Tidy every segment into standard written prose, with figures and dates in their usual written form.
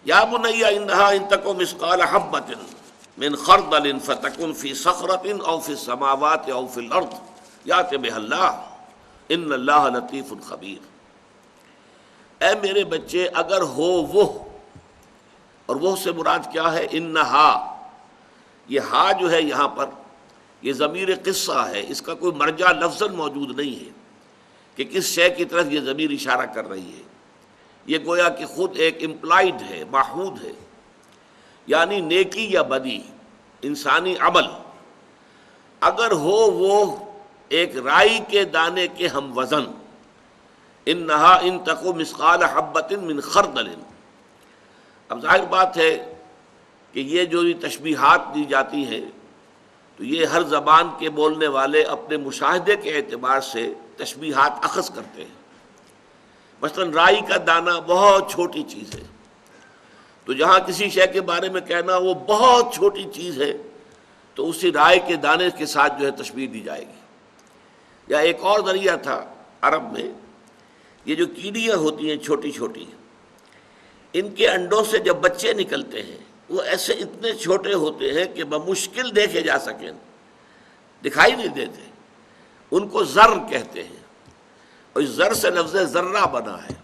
یا بنی انہا ان تک مثقال حبۃ من خردل فتکن فی صخرۃ او فی السماوات او فی الارض یأت بها اللہ ان اللہ لطیف خبیر۔ اے میرے بچے، اگر ہو وہ، اور وہ سے مراد کیا ہے؟ انہا، یہ ہا جو ہے یہاں پر یہ ضمیر قصہ ہے، اس کا کوئی مرجع لفظاً موجود نہیں ہے کہ کس شے کی طرف یہ ضمیر اشارہ کر رہی ہے، یہ گویا کہ خود ایک امپلائڈ ہے، محمود ہے، یعنی نیکی یا بدی، انسانی عمل اگر ہو وہ ایک رائی کے دانے کے ہم وزن، انہا ان تک مثقال حبۃ من خردل۔ اب ظاہر بات ہے کہ یہ جو تشبیہات دی جاتی ہیں تو یہ ہر زبان کے بولنے والے اپنے مشاہدے کے اعتبار سے تشبیہات اخذ کرتے ہیں۔ مثلا رائی کا دانہ بہت چھوٹی چیز ہے، تو جہاں کسی شے کے بارے میں کہنا وہ بہت چھوٹی چیز ہے تو اسی رائی کے دانے کے ساتھ جو ہے تشبیہ دی جائے گی۔ یا ایک اور ذریعہ تھا عرب میں، یہ جو کیڑیاں ہوتی ہیں چھوٹی چھوٹی، ان کے انڈوں سے جب بچے نکلتے ہیں وہ ایسے اتنے چھوٹے ہوتے ہیں کہ بمشکل دیکھے جا سکیں، دکھائی نہیں دیتے، ان کو ذر کہتے ہیں، اور اس ذر سے لفظ ذرہ بنا ہے۔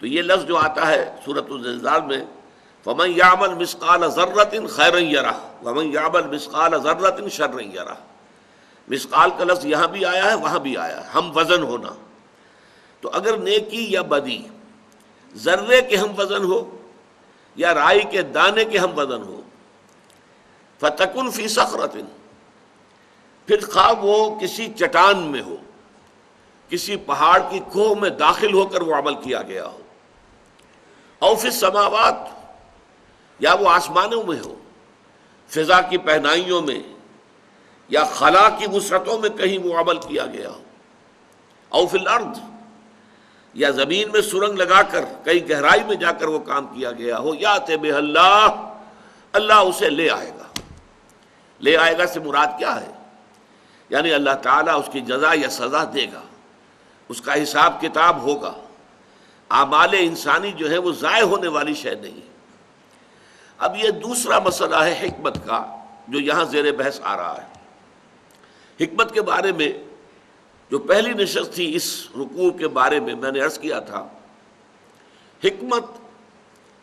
تو یہ لفظ جو آتا ہے سورۃ الزلزال میں، فَمَنْ يَعْمَلْ مِثْقَالَ ذَرَّةٍ خَيْرًا يَرَهُ وَمَنْ يَعْمَلْ مِثْقَالَ ذَرَّةٍ شَرًّا يَرَهُ۔ مثقال کا لفظ یہاں بھی آیا ہے وہاں بھی آیا ہے، ہم وزن ہونا۔ تو اگر نیکی یا بدی ذرے کے ہم وزن ہو یا رائی کے دانے کے ہم وزن ہو، فَتَكُنْ فِي صَخْرَةٍ، پھر خواہ وہ کسی چٹان میں ہو، کسی پہاڑ کی کوہ میں داخل ہو کر وہ عمل کیا گیا ہو، او فی السماوات، یا وہ آسمانوں میں ہو، فضا کی پہنائیوں میں یا خلا کی وسعتوں میں کہیں وہ عمل کیا گیا ہو، او فی الارض، یا زمین میں سرنگ لگا کر کئی گہرائی میں جا کر وہ کام کیا گیا ہو، یأت بہ اللہ، اللہ اسے لے آئے گا۔ لے آئے گا سے مراد کیا ہے؟ یعنی اللہ تعالیٰ اس کی جزا یا سزا دے گا، اس کا حساب کتاب ہوگا۔ اعمال انسانی جو ہے وہ ضائع ہونے والی شے نہیں۔ اب یہ دوسرا مسئلہ ہے حکمت کا جو یہاں زیر بحث آ رہا ہے۔ حکمت کے بارے میں جو پہلی نشست تھی اس رکوع کے بارے میں نے عرض کیا تھا، حکمت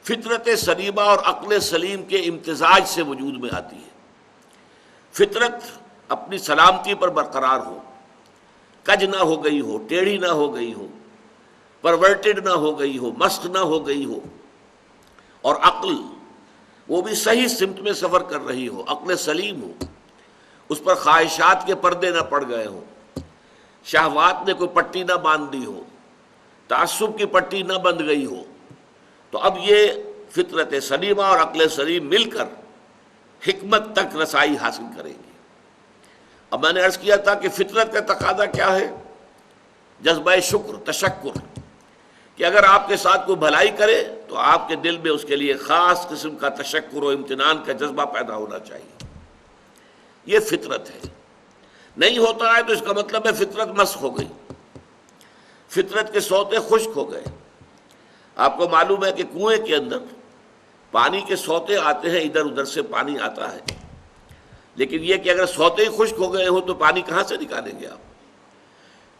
فطرت سلیمہ اور عقل سلیم کے امتزاج سے وجود میں آتی ہے۔ فطرت اپنی سلامتی پر برقرار ہو، کج نہ ہو گئی ہو، ٹیڑھی نہ ہو گئی ہو، پرورٹڈ نہ ہو گئی ہو، مسخ نہ ہو گئی ہو، اور عقل وہ بھی صحیح سمت میں سفر کر رہی ہو، عقل سلیم ہو، اس پر خواہشات کے پردے نہ پڑ گئے ہوں، شہوات نے کوئی پٹی نہ باندھ دی ہو، تعصب کی پٹی نہ بند گئی ہو، تو اب یہ فطرت سلیمہ اور عقل سلیم مل کر حکمت تک رسائی حاصل کریں گی۔ اب میں نے عرض کیا تھا کہ فطرت کا تقاضا کیا ہے؟ جذبہ شکر، تشکر، کہ اگر آپ کے ساتھ کوئی بھلائی کرے تو آپ کے دل میں اس کے لیے خاص قسم کا تشکر و امتنان کا جذبہ پیدا ہونا چاہیے۔ یہ فطرت ہے۔ نہیں ہوتا ہے تو اس کا مطلب ہے فطرت مسخ ہو گئی، فطرت کے سوتے خشک ہو گئے۔ آپ کو معلوم ہے کہ کنویں کے اندر پانی کے سوتے آتے ہیں، ادھر ادھر سے پانی آتا ہے، لیکن یہ کہ اگر سوتے ہی خشک ہو گئے ہوں تو پانی کہاں سے نکالیں گے آپ؟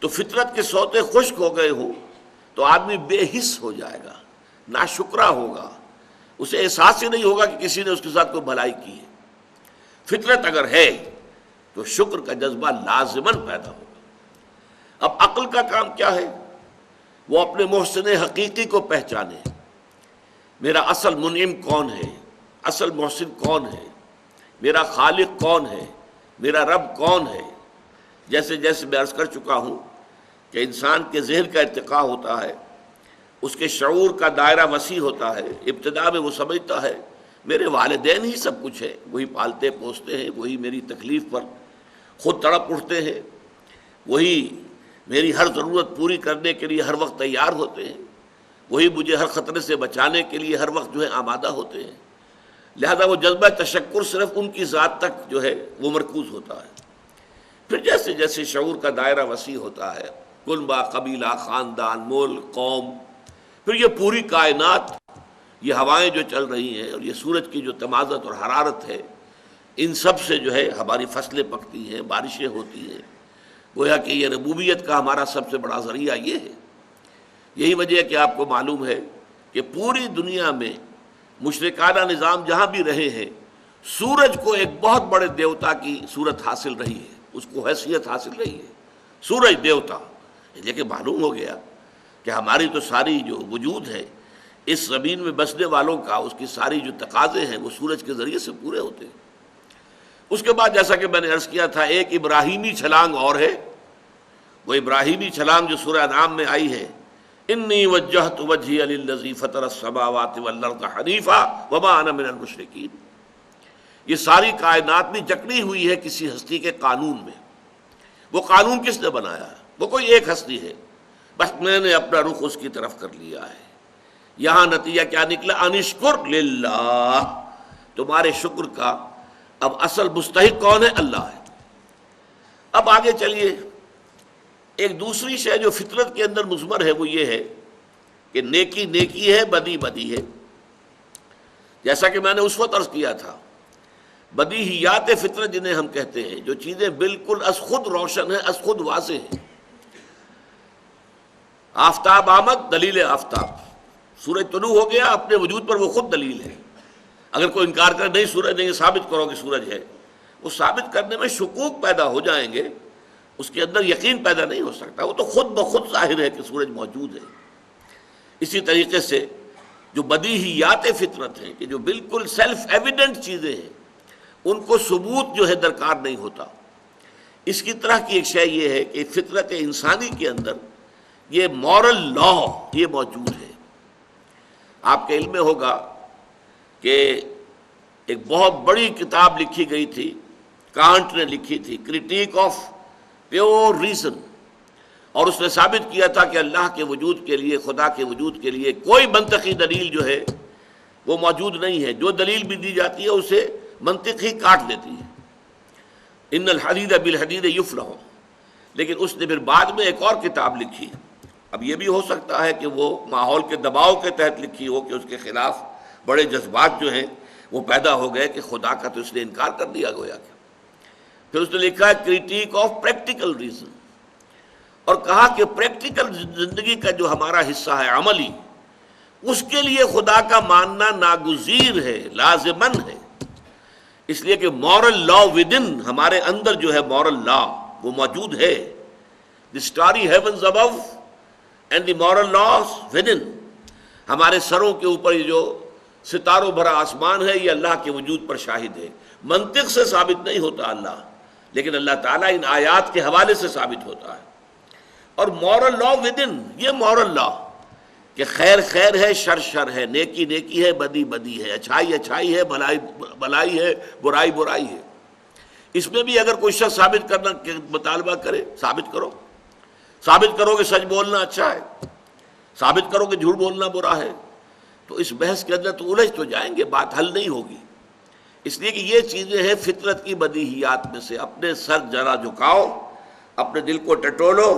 تو فطرت کے سوتے خشک ہو گئے ہوں تو آدمی بے حس ہو جائے گا، ناشکرا ہوگا، اسے احساس ہی نہیں ہوگا کہ کسی نے اس کے ساتھ کوئی بھلائی کی ہے۔ فطرت اگر ہے تو شکر کا جذبہ لازماً پیدا ہوگا۔ اب عقل کا کام کیا ہے؟ وہ اپنے محسن حقیقی کو پہچانے، میرا اصل منعم کون ہے، اصل محسن کون ہے، میرا خالق کون ہے، میرا رب کون ہے۔ جیسے جیسے میں عرض کر چکا ہوں کہ انسان کے ذہن کا ارتقاء ہوتا ہے، اس کے شعور کا دائرہ وسیع ہوتا ہے، ابتدا میں وہ سمجھتا ہے میرے والدین ہی سب کچھ ہے، وہی پالتے پوستے ہیں، وہی میری تکلیف پر خود تڑپ اٹھتے ہیں، وہی میری ہر ضرورت پوری کرنے کے لیے ہر وقت تیار ہوتے ہیں، وہی مجھے ہر خطرے سے بچانے کے لیے ہر وقت جو ہے آمادہ ہوتے ہیں۔ لہذا وہ جذبہ تشکر صرف ان کی ذات تک جو ہے وہ مرکوز ہوتا ہے۔ پھر جیسے جیسے شعور کا دائرہ وسیع ہوتا ہے، کنبہ، قبیلہ، خاندان، ملک، قوم، پھر یہ پوری کائنات یہ ہوائیں جو چل رہی ہیں اور یہ سورج کی جو تمازت اور حرارت ہے، ان سب سے جو ہے ہماری فصلیں پکتی ہیں، بارشیں ہوتی ہیں۔ گویا کہ یہ ربوبیت کا ہمارا سب سے بڑا ذریعہ یہ ہے۔ یہی وجہ ہے کہ آپ کو معلوم ہے کہ پوری دنیا میں مشرکانہ نظام جہاں بھی رہے ہیں، سورج کو ایک بہت بڑے دیوتا کی صورت حاصل رہی ہے، اس کو حیثیت حاصل رہی ہے، سورج دیوتا۔ لیکن معلوم ہو گیا کہ ہماری تو ساری جو وجود ہے اس زمین میں بسنے والوں کا، اس کی ساری جو تقاضے ہیں وہ سورج کے ذریعے سے پورے ہوتے ہیں۔ اس کے بعد جیسا کہ میں نے عرض کیا تھا، ایک ابراہیمی چھلانگ اور ہے، وہ ابراہیمی چھلانگ جو سورہ انعام میں آئی ہے، انی وجہت وجہی للذی فطر السماوات والارض حنیفا وما انا من المشرکین۔ یہ ساری کائنات بھی جکڑی ہوئی ہے کسی ہستی کے قانون میں۔ وہ قانون کس نے بنایا ہے؟ وہ کوئی ایک ہستی ہے، بس میں نے اپنا رخ اس کی طرف کر لیا ہے۔ یہاں نتیجہ کیا نکلا؟ انشکر للہ، تمہارے شکر کا اب اصل مستحق کون ہے؟ اللہ ہے۔ اب آگے چلیے، ایک دوسری شے جو فطرت کے اندر مضمر ہے وہ یہ ہے کہ نیکی نیکی ہے، بدی بدی ہے۔ جیسا کہ میں نے اس وقت عرض کیا تھا، بدیہیات فطرت جنہیں ہم کہتے ہیں، جو چیزیں بالکل از خود روشن ہیں، از خود واضح ہیں۔ آفتاب آمد، دلیل آفتاب، سورج طلوع ہو گیا، اپنے وجود پر وہ خود دلیل ہے۔ اگر کوئی انکار کرے نہیں سورج نہیں، ثابت کرو کہ سورج ہے، وہ ثابت کرنے میں شکوک پیدا ہو جائیں گے، اس کے اندر یقین پیدا نہیں ہو سکتا، وہ تو خود بخود ظاہر ہے کہ سورج موجود ہے۔ اسی طریقے سے جو بدیہیات فطرت ہیں، کہ جو بالکل سیلف ایویڈنٹ چیزیں ہیں، ان کو ثبوت جو ہے درکار نہیں ہوتا۔ اس کی طرح کی ایک شے یہ ہے کہ فطرت انسانی کے اندر یہ مورل لا یہ موجود ہے۔ آپ کے علم میں ہوگا کہ ایک بہت بڑی کتاب لکھی گئی تھی، کانٹ نے لکھی تھی، کرٹیک آف پیور ریزن، اور اس نے ثابت کیا تھا کہ اللہ کے وجود کے لیے، خدا کے وجود کے لیے کوئی منطقی دلیل جو ہے وہ موجود نہیں ہے۔ جو دلیل بھی دی جاتی ہے اسے منطق ہی کاٹ دیتی ہے۔ ان الحدید بالحدید یفلح۔ لیکن اس نے پھر بعد میں ایک اور کتاب لکھی۔ اب یہ بھی ہو سکتا ہے کہ وہ ماحول کے دباؤ کے تحت لکھی ہو کہ اس کے خلاف بڑے جذبات جو ہیں وہ پیدا ہو گئے کہ خدا کا تو اس نے انکار کر دیا گویا کہ۔ پھر اس نے لکھا ہے کرٹیک آف پریکٹیکل ریزن، اور کہا کہ پریکٹیکل زندگی کا جو ہمارا حصہ ہے عملی، اس کے لیے خدا کا ماننا ناگزیر ہے، لازمن ہے۔ اس لیے کہ مورل لا ودن، ہمارے اندر جو ہے مورل لا وہ موجود ہے۔ The starry heavens above and the moral laws within, ہمارے سروں کے اوپر یہ جو ستاروں بھرا آسمان ہے یہ اللہ کے وجود پر شاہد ہے۔ منطق سے ثابت نہیں ہوتا اللہ، لیکن اللہ تعالیٰ ان آیات کے حوالے سے ثابت ہوتا ہے۔ اور مورل لا ودن، یہ مورل لا کہ خیر خیر ہے، شر شر ہے، نیکی نیکی ہے، بدی بدی ہے، اچھائی اچھائی ہے، بھلائی بھلائی ہے، برائی برائی ہے۔ اس میں بھی اگر کوئی شخص ثابت کرنا کہ مطالبہ کرے، ثابت کرو، ثابت کرو کہ سچ بولنا اچھا ہے، ثابت کرو کہ جھوٹ بولنا برا ہے، تو اس بحث کے اندر تو الجھ تو جائیں گے، بات حل نہیں ہوگی۔ اس لیے کہ یہ چیزیں ہیں فطرت کی بدیہیات میں سے۔ اپنے سر ذرا جھکاؤ، اپنے دل کو ٹٹولو،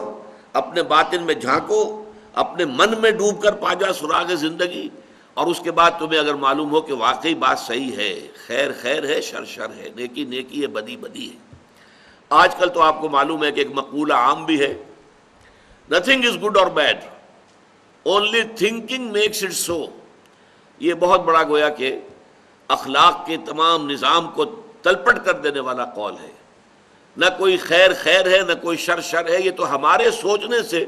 اپنے باطن میں جھانکو، اپنے من میں ڈوب کر پا جا سراغ زندگی، اور اس کے بعد تمہیں اگر معلوم ہو کہ واقعی بات صحیح ہے، خیر خیر ہے، شر شر ہے، نیکی نیکی ہے، بدی بدی ہے۔ آج کل تو آپ کو معلوم ہے کہ ایک مقولہ عام بھی ہے، nothing is good or bad, only thinking makes it so۔ یہ بہت بڑا گویا کہ اخلاق کے تمام نظام کو تلپٹ کر دینے والا قول ہے۔ نہ کوئی خیر خیر ہے، نہ کوئی شر شر ہے، یہ تو ہمارے سوچنے سے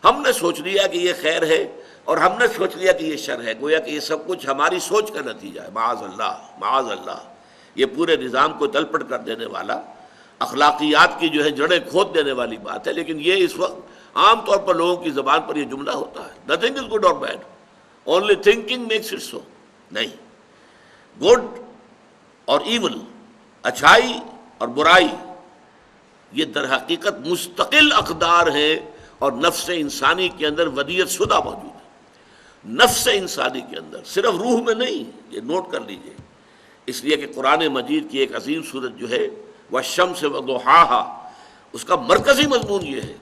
ہم نے سوچ لیا کہ یہ خیر ہے اور ہم نے سوچ لیا کہ یہ شر ہے، گویا کہ یہ سب کچھ ہماری سوچ کا نتیجہ ہے۔ معاذ اللہ، معاذ اللہ، یہ پورے نظام کو تلپٹ کر دینے والا، اخلاقیات کی جو ہے جڑیں کھود دینے والی بات ہے۔ لیکن یہ اس وقت عام طور پر لوگوں کی زبان پر یہ جملہ ہوتا ہے، nothing is good or bad, only thinking makes it so۔ نہیں، گڈ اور ایول، اچھائی اور برائی، یہ در حقیقت مستقل اقدار ہیں، اور نفس انسانی کے اندر ودیت شدہ موجود ہے۔ نفس انسانی کے اندر، صرف روح میں نہیں، یہ نوٹ کر لیجئے۔ اس لیے کہ قرآن مجید کی ایک عظیم سورت جو ہے والشمس وضحاها، اس کا مرکزی مضمون یہ ہے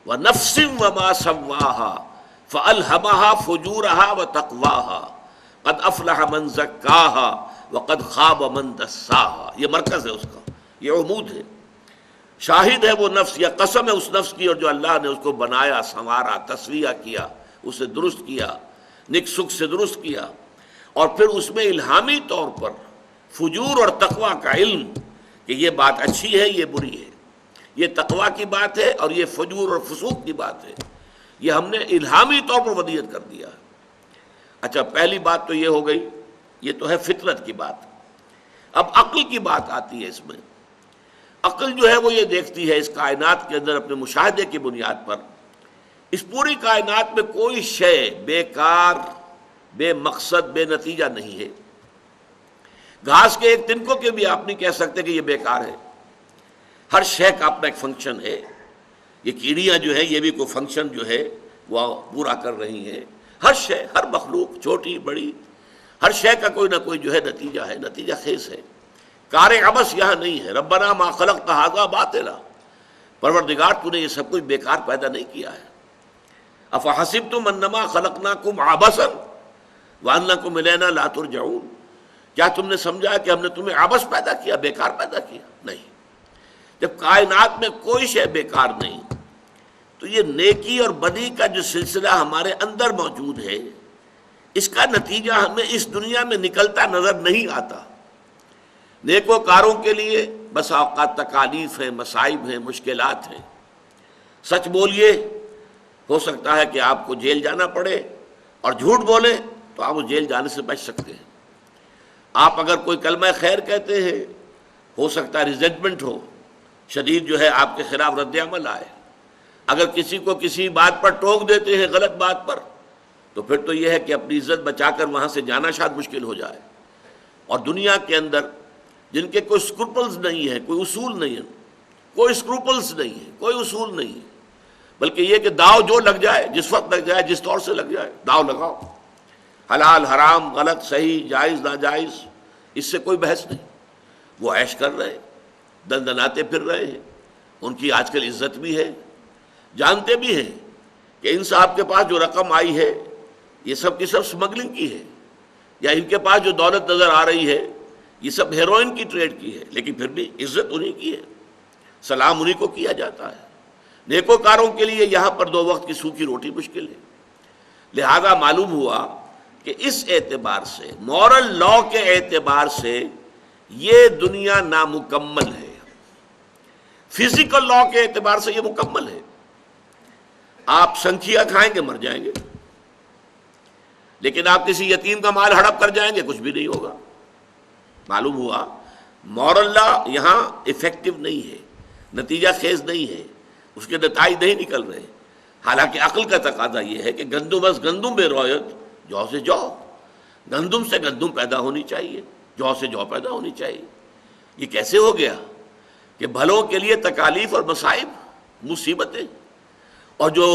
وَنَفْسٍ وَمَا سَوَّاهَا فَأَلْهَمَهَا فُجُورَهَا وَتَقْوَاهَا۔ قد افلح من زکاہا وقد خاب من دساہا، یہ مرکز ہے اس کا، یہ عمود ہے۔ شاہد ہے وہ نفس، یا قسم ہے اس نفس کی، اور جو اللہ نے اس کو بنایا، سنوارا، تسویہ کیا، اسے درست کیا، نک سکھ سے درست کیا، اور پھر اس میں الہامی طور پر فجور اور تقوی کا علم کہ یہ بات اچھی ہے، یہ بری ہے، یہ تقوی کی بات ہے اور یہ فجور اور فسوق کی بات ہے، یہ ہم نے الہامی طور پر ودیت کر دیا۔ اچھا، پہلی بات تو یہ ہو گئی، یہ تو ہے فطرت کی بات۔ اب عقل کی بات آتی ہے اس میں۔ عقل جو ہے وہ یہ دیکھتی ہے اس کائنات کے اندر اپنے مشاہدے کی بنیاد پر، اس پوری کائنات میں کوئی شے بیکار، بے مقصد، بے نتیجہ نہیں ہے۔ گھاس کے ایک تنکوں کے بھی آپ نہیں کہہ سکتے کہ یہ بیکار ہے، ہر شے کا اپنا ایک فنکشن ہے۔ یہ کیڑیاں جو ہے یہ بھی کوئی فنکشن جو ہے وہ پورا کر رہی ہیں۔ ہر شے، ہر مخلوق، چھوٹی بڑی، ہر شے کا کوئی نہ کوئی جو ہے نتیجہ ہے، نتیجہ خیز ہے۔ کار عبث یہاں نہیں ہے۔ ربنا ما خلقت ھذا باطلا، پروردگار تو نے یہ سب کچھ بیکار پیدا نہیں کیا ہے۔ افحسبتم انما خلقناکم عبثا وانکم الینا لا ترجعون، کیا تم نے سمجھا کہ ہم نے تمہیں عبث پیدا کیا، بیکار پیدا کیا؟ نہیں۔ جب کائنات میں کوئی شے بیکار نہیں تو یہ نیکی اور بدی کا جو سلسلہ ہمارے اندر موجود ہے، اس کا نتیجہ ہمیں اس دنیا میں نکلتا نظر نہیں آتا۔ نیکوکاروں کے لیے بس اوقات تکالیف ہیں، مصائب ہیں، مشکلات ہیں۔ سچ بولیے، ہو سکتا ہے کہ آپ کو جیل جانا پڑے، اور جھوٹ بولیں تو آپ اس جیل جانے سے بچ سکتے ہیں۔ آپ اگر کوئی کلمہ خیر کہتے ہیں، ہو سکتا ہے ریزنٹمنٹ ہو، شدید جو ہے آپ کے خلاف رد عمل آئے۔ اگر کسی کو کسی بات پر ٹوک دیتے ہیں، غلط بات پر، تو پھر تو یہ ہے کہ اپنی عزت بچا کر وہاں سے جانا شاید مشکل ہو جائے۔ اور دنیا کے اندر جن کے کوئی اسکروپلز نہیں ہے، کوئی اصول نہیں ہے، کوئی اسکروپلز نہیں ہے، کوئی اصول نہیں ہے، بلکہ یہ کہ داؤ جو لگ جائے، جس وقت لگ جائے، جس طور سے لگ جائے، داؤ لگاؤ، حلال حرام، غلط صحیح، جائز ناجائز، اس سے کوئی بحث نہیں۔ وہ عیش کر رہے، دندناتے پھر رہے ہیں، ان کی آج کل عزت بھی ہے، جانتے بھی ہیں کہ ان صاحب کے پاس جو رقم آئی ہے یہ سب کی سب سمگلنگ کی ہے، یا ان کے پاس جو دولت نظر آ رہی ہے یہ سب ہیروئن کی ٹریڈ کی ہے، لیکن پھر بھی عزت انہی کی ہے، سلام انہی کو کیا جاتا ہے۔ نیکوکاروں کے لیے یہاں پر 2 وقت کی سوکھی روٹی مشکل ہے۔ لہذا معلوم ہوا کہ اس اعتبار سے، مورل لا کے اعتبار سے، یہ دنیا نامکمل ہے۔ فزیکل لا کے اعتبار سے یہ مکمل ہے۔ آپ سنکھیا کھائیں گے مر جائیں گے، لیکن آپ کسی یتیم کا مال ہڑپ کر جائیں گے کچھ بھی نہیں ہوگا۔ معلوم ہوا مورل لا یہاں افیکٹو نہیں ہے، نتیجہ خیز نہیں ہے، اس کے نتائج نہیں نکل رہے۔ حالانکہ عقل کا تقاضا یہ ہے کہ گندم از گندم بے رویت، جو سے جو، گندم سے گندم پیدا ہونی چاہیے، جو سے جو پیدا ہونی چاہیے۔ یہ کیسے ہو گیا کہ بھلوں کے لیے تکالیف اور مصائب، مصیبتیں، اور جو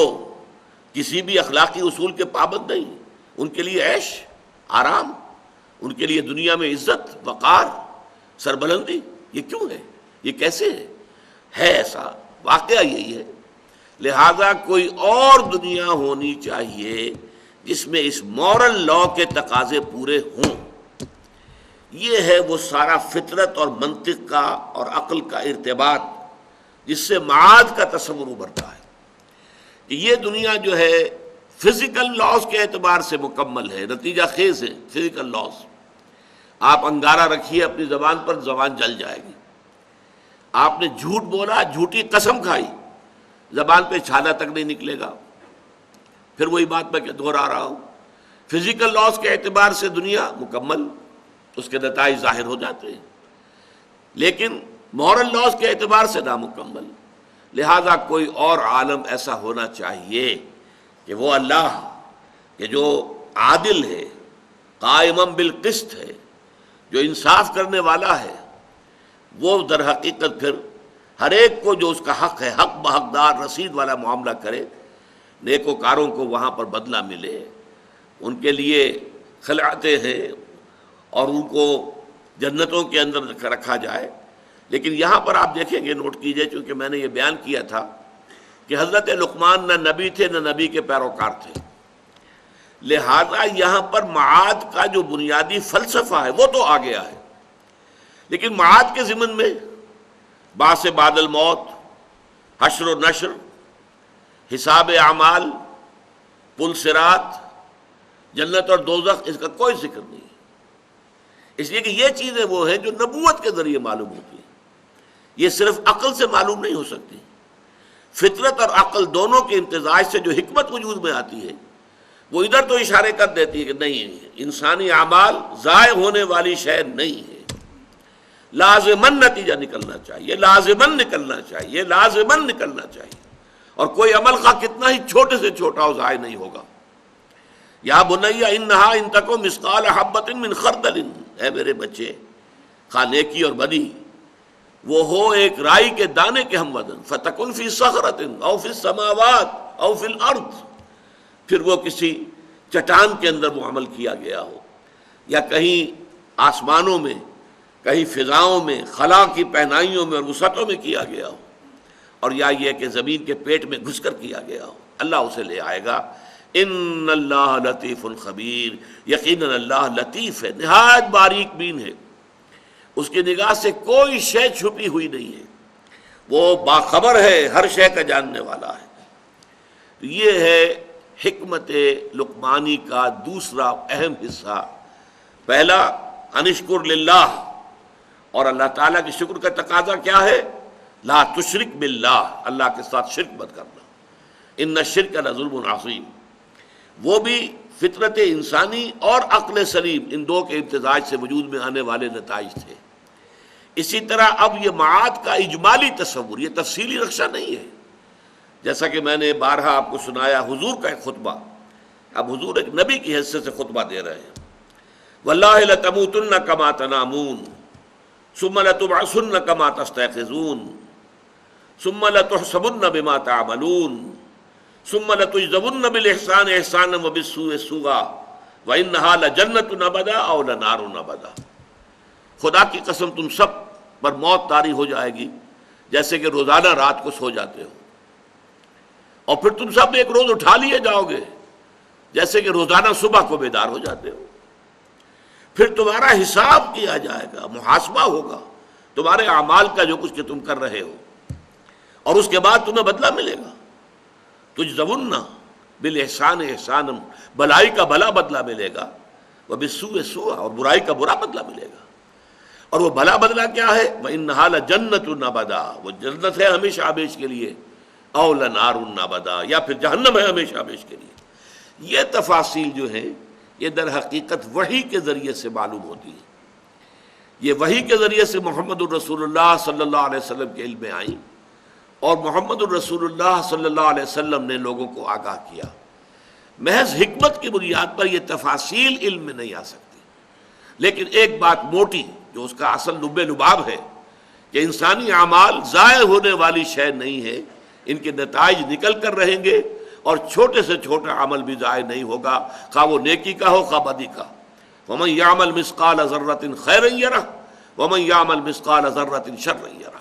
کسی بھی اخلاقی اصول کے پابند نہیں، ان کے لیے عیش، آرام، ان کے لیے دنیا میں عزت، وقار، سربلندی، یہ کیوں ہے؟ یہ کیسے ہے ایسا؟ واقعہ یہی ہے۔ لہذا کوئی اور دنیا ہونی چاہیے جس میں اس مورل لا کے تقاضے پورے ہوں۔ یہ ہے وہ سارا فطرت اور منطق کا اور عقل کا ارتباط جس سے معاد کا تصور ابھرتا ہے کہ یہ دنیا جو ہے فزیکل لاز کے اعتبار سے مکمل ہے، نتیجہ خیز ہے فزیکل لاز۔ آپ انگارہ رکھیے اپنی زبان پر، زبان جل جائے گی۔ آپ نے جھوٹ بولا، جھوٹی قسم کھائی، زبان پہ چھالا تک نہیں نکلے گا۔ پھر وہی بات میں دہرا رہا ہوں، فزیکل لاز کے اعتبار سے دنیا مکمل، اس کے نتائج ظاہر ہو جاتے ہیں، لیکن مورل لاز کے اعتبار سے نامکمل۔ لہذا کوئی اور عالم ایسا ہونا چاہیے کہ وہ اللہ کہ جو عادل ہے، قائمم بالقسط ہے، جو انصاف کرنے والا ہے، وہ در حقیقت پھر ہر ایک کو جو اس کا حق ہے، حق بحقدار رسید والا معاملہ کرے، نیکوکاروں کو وہاں پر بدلہ ملے، ان کے لیے خلعتیں ہیں اور ان کو جنتوں کے اندر رکھا جائے۔ لیکن یہاں پر آپ دیکھیں گے، نوٹ کیجئے، چونکہ میں نے یہ بیان کیا تھا کہ حضرت لقمان نہ نبی تھے نہ نبی کے پیروکار تھے، لہذا یہاں پر معاد کا جو بنیادی فلسفہ ہے وہ تو آ گیا ہے، لیکن معاد کے ضمن میں بعث بعد الموت، حشر و نشر، حساب اعمال، پل صراط، جنت اور دوزخ، اس کا کوئی ذکر نہیں ہے، اس لیے کہ یہ چیزیں وہ ہیں جو نبوت کے ذریعے معلوم ہوتی ہیں، یہ صرف عقل سے معلوم نہیں ہو سکتی۔ فطرت اور عقل دونوں کے امتزاج سے جو حکمت وجود میں آتی ہے وہ ادھر تو اشارے کر دیتی ہے کہ نہیں، انسانی اعمال ضائع ہونے والی شے نہیں ہے، لازماً نتیجہ نکلنا چاہیے، لازماً نکلنا چاہیے، لازماً نکلنا چاہیے، اور کوئی عمل خواہ کتنا ہی چھوٹے سے چھوٹا ہو ضائع نہیں ہوگا۔ یا بنی انہا ان تکو مثقال حبۃ من خردل، اے میرے بچے، خواہ نیکی اور بدی وہ ہو ایک رائی کے دانے کے ہم وزن، فتکن فی صخرۃ او فی السماوات او فی الارض، پھر وہ کسی چٹان کے اندر وہ عمل کیا گیا ہو، یا کہیں آسمانوں میں، کہیں فضاؤں میں، خلا کی پہنائیوں میں اور وسعتوں میں کیا گیا ہو، اور یا یہ کہ زمین کے پیٹ میں گھس کر کیا گیا ہو، اللہ اسے لے آئے گا۔ ان اللہ لطیف خبیر، یقیناً اللہ لطیف ہے، نہایت باریک بین ہے، اس کی نگاہ سے کوئی شے چھپی ہوئی نہیں ہے، وہ باخبر ہے، ہر شے کا جاننے والا ہے۔ تو یہ ہے حکمت لقمانی کا دوسرا اہم حصہ۔ پہلا انشکر للہ، اور اللہ تعالیٰ کی شکر کا تقاضا کیا ہے؟ لا تشرک باللہ، اللہ کے ساتھ شرک مت کرنا، ان الشرک لظلم عظیم۔ وہ بھی فطرت انسانی اور عقل سلیم، ان دو کے امتزاج سے وجود میں آنے والے نتائج تھے۔ اسی طرح اب یہ معاد کا اجمالی تصور، یہ تفصیلی نقشہ نہیں ہے، جیسا کہ میں نے بارہا آپ کو سنایا حضور کا ایک خطبہ، اب حضور ایک نبی کی حیثیت سے خطبہ دے رہے ہیں۔ واللہ لتموتن کما تنامون ثم لتبعثن کما تستيقظون ثم لتحسبن بما تعملون ثم لتجزون بالاحسان احسانا وبالسوء سوءا وانها لجنۃ ابدا او لنار ابدا۔ خدا کی قسم تم سب پر موت طاری ہو جائے گی جیسے کہ روزانہ رات کو سو جاتے ہو، اور پھر تم سب ایک روز اٹھا لیے جاؤ گے جیسے کہ روزانہ صبح کو بیدار ہو جاتے ہو، پھر تمہارا حساب کیا جائے گا، محاسبہ ہوگا تمہارے اعمال کا جو کچھ کہ تم کر رہے ہو، اور اس کے بعد تمہیں بدلہ ملے گا۔ تجزون بالاحسان احسانا، بھلائی کا بھلا بدلہ ملے گا، وبالسوء سوءا، اور برائی کا برا بدلہ ملے گا۔ اور وہ بھلا بدلہ کیا ہے؟ وانھا لجنۃ ابدا، وہ جنت ہے ہمیشہ ہمیش کے لیے، او لنار ابدا، یا پھر جہنم ہے ہمیشہ ہمیش کے لیے۔ یہ تفاصیل جو ہیں یہ در حقیقت وحی کے ذریعے سے معلوم ہوتی ہے، یہ وحی کے ذریعے سے محمد الرسول اللہ صلی اللہ علیہ وسلم کے علم میں آئیں، اور محمد الرسول اللہ صلی اللہ علیہ وسلم نے لوگوں کو آگاہ کیا۔ محض حکمت کی بنیاد پر یہ تفاصیل علم میں نہیں آ سکتی، لیکن ایک بات موٹی جو اس کا اصل لب لباب ہے کہ انسانی اعمال ضائع ہونے والی شے نہیں ہے، ان کے نتائج نکل کر رہیں گے، اور چھوٹے سے چھوٹا عمل بھی ضائع نہیں ہوگا، خواہ وہ نیکی کا ہو خواہ بدی کا۔ وَمَن يَعْمَلْ مِثْقَالَ ذَرَّةٍ خَيْرًا يَرَهُ وَمَن يَعْمَلْ مِثْقَالَ ذَرَّةٍ شَرًّا يَرَهُ۔